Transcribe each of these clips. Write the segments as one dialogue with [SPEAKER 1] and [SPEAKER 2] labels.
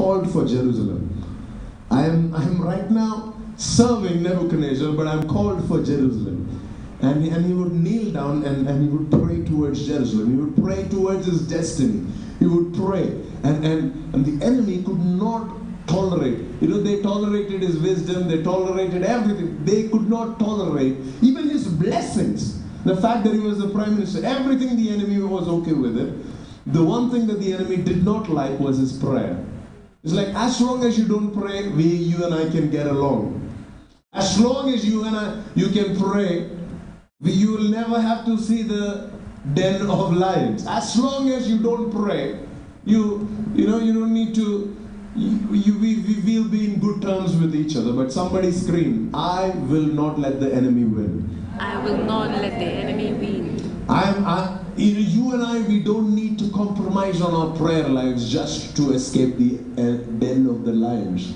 [SPEAKER 1] called for Jerusalem. I am right now serving Nebuchadnezzar, but I'm called for Jerusalem. And he would kneel down and he would pray towards Jerusalem. He would pray towards his destiny. He would pray. And the enemy could not tolerate. You know, they tolerated his wisdom. They tolerated everything. They could not tolerate even his blessings. The fact that he was the prime minister. Everything the enemy was okay with it. The one thing that the enemy did not like was his prayer. It's like, as long as you don't pray, you and I can get along. As long as you can pray, you will never have to see the den of lions. As long as you don't pray, you don't need to. We will be in good terms with each other. But somebody scream, I will not let the enemy win.
[SPEAKER 2] I will not let the enemy win.
[SPEAKER 1] You and I, we don't need to compromise on our prayer lives just to escape the den of the lions.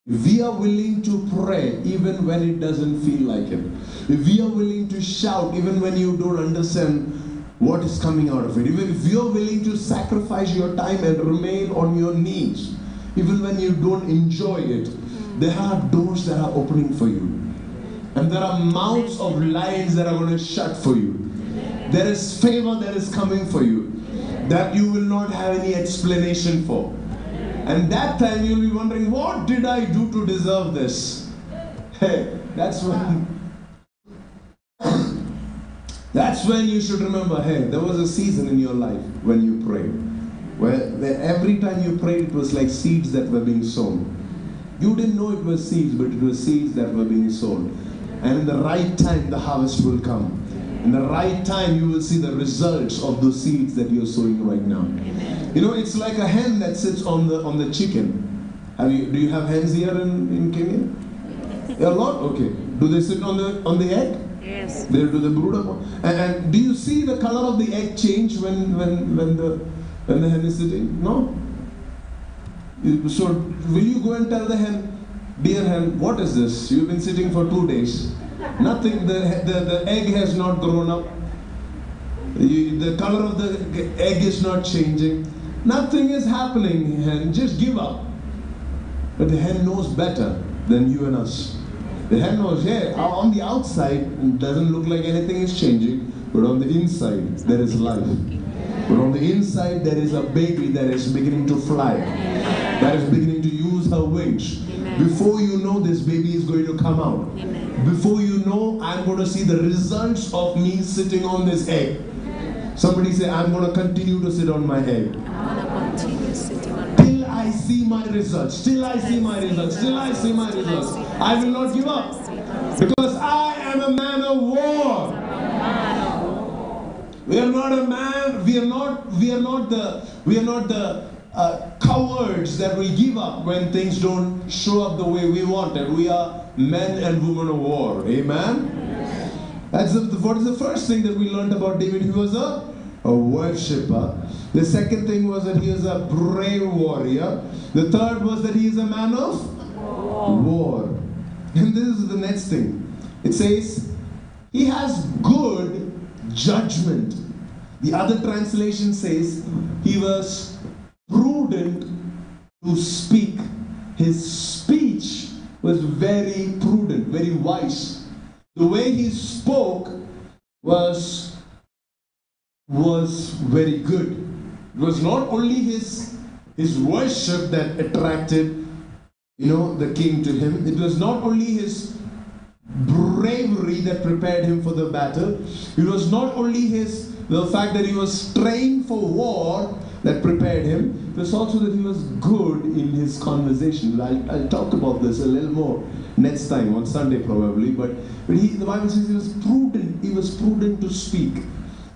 [SPEAKER 1] If we are willing to pray even when it doesn't feel like it, if we are willing to shout even when you don't understand what is coming out of it, even if you are willing to sacrifice your time and remain on your knees, even when you don't enjoy it, there are doors that are opening for you. And there are mouths of lions that are going to shut for you. There is favor that is coming for you that you will not have any explanation for. And that time you'll be wondering, what did I do to deserve this? Hey, that's when you should remember, hey, there was a season in your life when you prayed, where every time you prayed, it was like seeds that were being sown. You didn't know it was seeds, but it was seeds that were being sown. And in the right time, the harvest will come. In the right time, you will see the results of those seeds that you're sowing right now.
[SPEAKER 2] Amen.
[SPEAKER 1] You know, it's like a hen that sits on the chicken. Do you have hens here in Kenya? A lot? Okay. Do they sit on the egg?
[SPEAKER 2] Yes.
[SPEAKER 1] They do the brood up. And do you see the color of the egg change when the hen is sitting? No. So will you go and tell the hen, dear hen, what is this? You've been sitting for 2 days. Nothing. The egg has not grown up. The color of the egg is not changing. Nothing is happening, hen. Just give up. But the hen knows better than you and us. The hen knows, hey, on the outside, it doesn't look like anything is changing, but on the inside, there is life. But on the inside, there is a baby that is beginning to fly, that is beginning to use her wings. Before you know, this baby is going to come out. Before you know, I'm going to see the results of me sitting on this egg. Somebody say, I'm going to continue to sit on my egg. Till I see my results. Till I see my results. Till I see my results. I will not give up. Because I am a man of war. We are not a man. We are not the cowards that will give up when things don't show up the way we wanted. We are men and women of war. Amen? What is the first thing that we learned about David? He was a worshipper. The second thing was that he was a brave warrior. The third was that he is a man of war. And this is the next thing. It says, he has good judgment. The other translation says, he was prudent to speak. His speech was very prudent, very wise. The way he spoke was very good. It was not only his worship that attracted, the king to him. It was not only his bravery that prepared him for the battle. It was not only the fact that he was trained for war that prepared him. It was also that he was good in his conversation. I'll talk about this a little more next time, on Sunday probably. But the Bible says he was prudent. He was prudent to speak.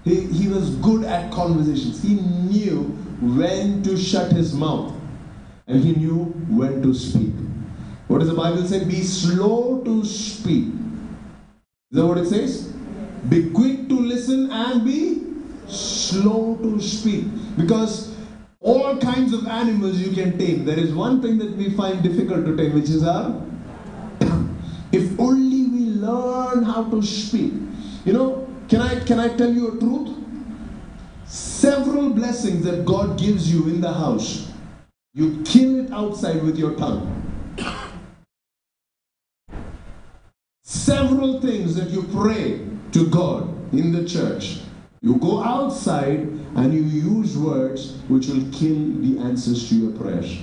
[SPEAKER 1] He was good at conversations. He knew when to shut his mouth. And he knew when to speak. What does the Bible say? Be slow to speak. Is that what it says? Be quick to listen and be slow to speak. Because all kinds of animals you can tame. There is one thing that we find difficult to tame, which is our tongue. If only we learn how to speak. Can I tell you a truth? Several blessings that God gives you in the house You kill it outside with your tongue. Several things that you pray to God in the church, you go outside and you use words which will kill the answers to your prayers.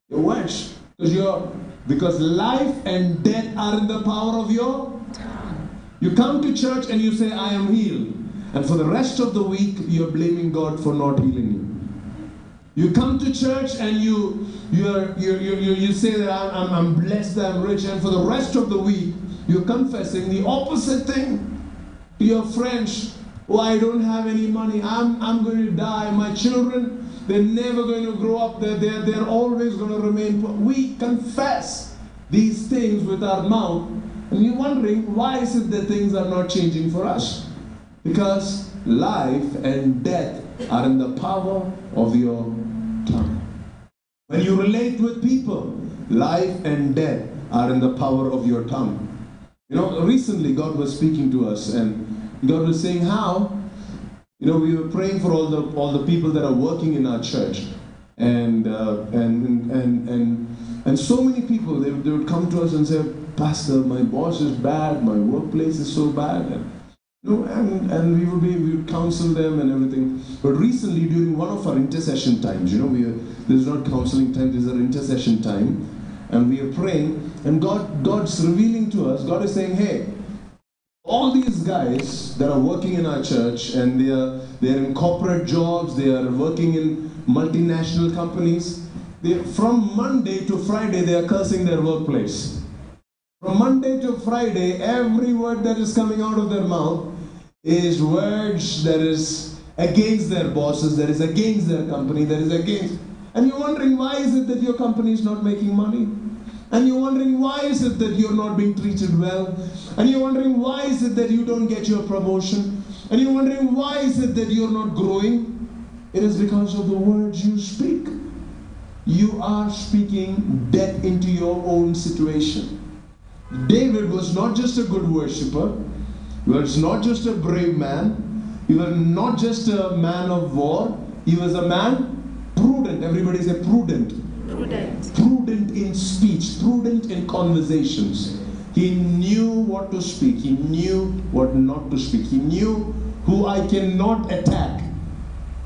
[SPEAKER 1] Your words, because life and death are in the power of your tongue. You come to church and you say, I am healed. And for the rest of the week, you're blaming God for not healing you. You come to church and you say that I'm blessed, I'm rich, and for the rest of the week, you're confessing the opposite thing to your friends. Oh, I don't have any money. I'm going to die. My children, they're never going to grow up. They're always going to remain poor. We confess these things with our mouth, and you're wondering, why is it that things are not changing for us? Because life and death are in the power of your tongue. When you relate with people, life and death are in the power of your tongue. You know, recently God was speaking to us, and God was saying how, we were praying for all the people that are working in our church, and so many people, they would come to us and say, Pastor, my boss is bad, my workplace is so bad, and we would counsel them and everything. But recently, during one of our intercession times, this is not counseling time, this is our intercession time, and we are praying, and God's revealing to us, God is saying, hey, all these guys that are working in our church, and they're in corporate jobs, they are working in multinational companies, from Monday to Friday, they are cursing their workplace. From Monday to Friday, every word that is coming out of their mouth is words that is against their bosses, that is against their company, that is against. And you're wondering, why is it that your company is not making money? And you're wondering, why is it that you're not being treated well? And you're wondering, why is it that you don't get your promotion? And you're wondering, why is it that you're not growing? It is because of the words you speak. You are speaking death into your own situation. David was not just a good worshipper. He was not just a brave man. He was not just a man of war. He was a man prudent. Everybody say prudent.
[SPEAKER 2] Prudent.
[SPEAKER 1] Prudent in speech, prudent in conversations. He knew what to speak. He knew what not to speak. He knew who I cannot attack.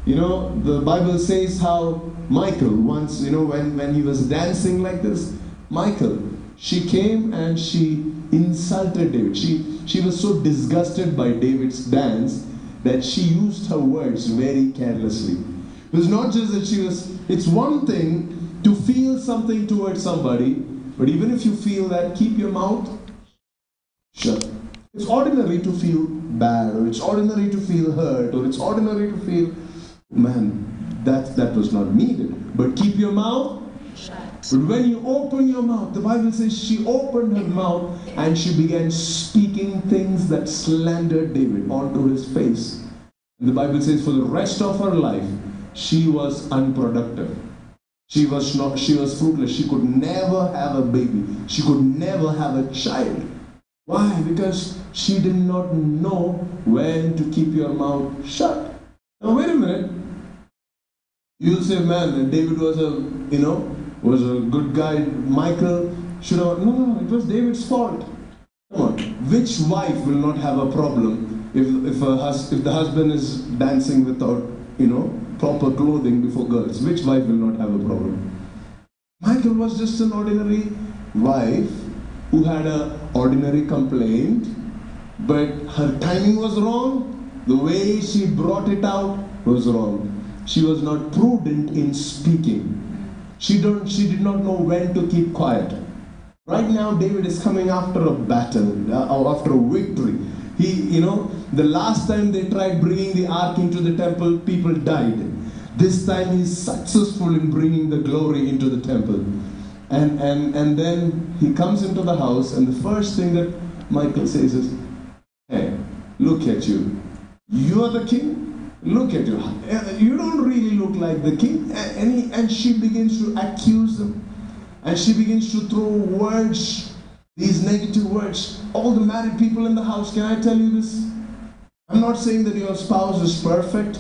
[SPEAKER 1] The Bible says how Michael once, when he was dancing like this, Michael, she came and she insulted David. She was so disgusted by David's dance that she used her words very carelessly. It was not just that it's one thing to feel something towards somebody, but even if you feel that, keep your mouth shut. It's ordinary to feel bad, or it's ordinary to feel hurt, or it's ordinary to feel, man, that was not needed. But keep your mouth shut. But when you open your mouth, the Bible says she opened her mouth and she began speaking things that slandered David onto his face. And the Bible says for the rest of her life, she was unproductive. She was fruitless. She could never have a baby. She could never have a child. Why? Because she did not know when to keep your mouth shut. Now wait a minute. You'll say, man, David was a good guy. Michael should have. No, it was David's fault. Come on. Which wife will not have a problem if the husband is dancing without, proper clothing before girls? Which wife will not have a problem? Michael was just an ordinary wife who had an ordinary complaint, but her timing was wrong. The way she brought it out was wrong. She was not prudent in speaking. She did not know when to keep quiet. Right now, David is coming after a battle, or after a victory. The last time they tried bringing the ark into the temple, people died. This time he's successful in bringing the glory into the temple. And then he comes into the house, and the first thing that Michael says is, hey, look at you. You are the king? Look at you. You don't really look like the king. And she begins to accuse him. And she begins to throw words, these negative words. All the married people in the house, can I tell you this? I'm not saying that your spouse is perfect,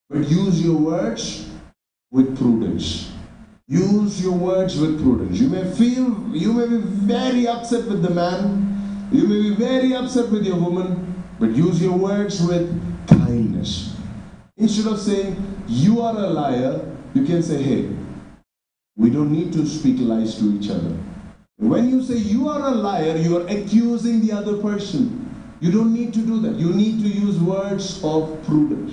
[SPEAKER 1] but use your words with prudence. Use your words with prudence. You may be very upset with the man, you may be very upset with your woman, but use your words with kindness. Instead of saying, you are a liar, you can say, hey, we don't need to speak lies to each other. When you say you are a liar, you are accusing the other person. You don't need to do that. You need to use words of prudence.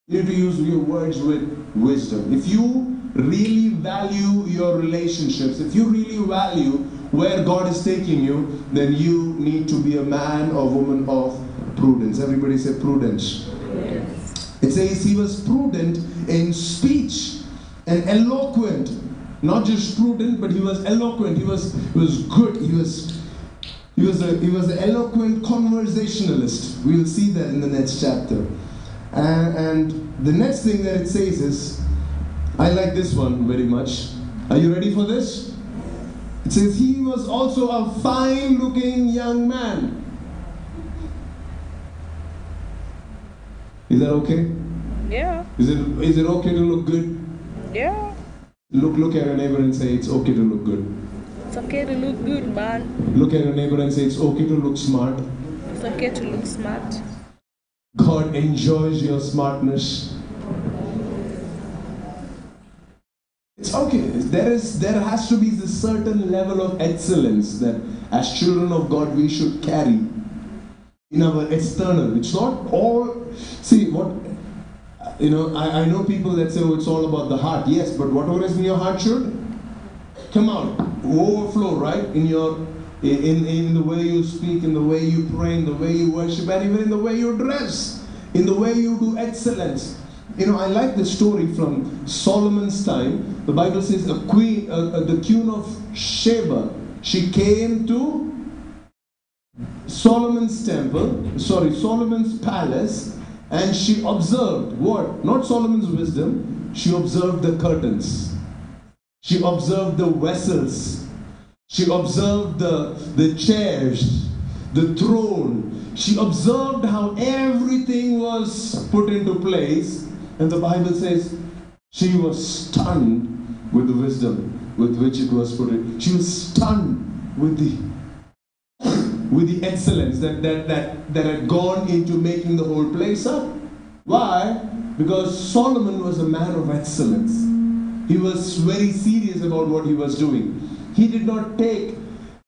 [SPEAKER 1] You need to use your words with wisdom. If you really value your relationships, if you really value where God is taking you, then you need to be a man or woman of prudence. Everybody say prudence.
[SPEAKER 2] Yes.
[SPEAKER 1] It says he was prudent in speech and eloquent. Not just prudent, but he was eloquent. He was good. He was an eloquent conversationalist. We will see that in the next chapter. And the next thing that it says is, I like this one very much. Are you ready for this? It says he was also a fine-looking young man. Is that okay?
[SPEAKER 2] Yeah.
[SPEAKER 1] Is it okay to look good?
[SPEAKER 2] Yeah.
[SPEAKER 1] Look at your neighbor and say it's okay to look good.
[SPEAKER 2] It's okay to look good, man.
[SPEAKER 1] Look at your neighbor and say it's okay to look smart.
[SPEAKER 2] It's okay to look smart.
[SPEAKER 1] God enjoys your smartness. It's okay. There has to be this certain level of excellence that as children of God we should carry in our external. It's not all. See what. I know people that say, oh, it's all about the heart. Yes, but whatever is in your heart should come out, overflow, right? In the way you speak, in the way you pray, in the way you worship, and even in the way you dress, in the way you do excellence. I like the story from Solomon's time. The Bible says the queen of Sheba, she came to Solomon's palace, and she observed what? Not Solomon's wisdom. She observed the curtains. She observed the vessels. She observed the chairs, the throne. She observed how everything was put into place. And the Bible says she was stunned with the wisdom with which it was put in. She was stunned with the excellence that had gone into making the whole place up. Why? Because Solomon was a man of excellence. He was very serious about what he was doing. He did not take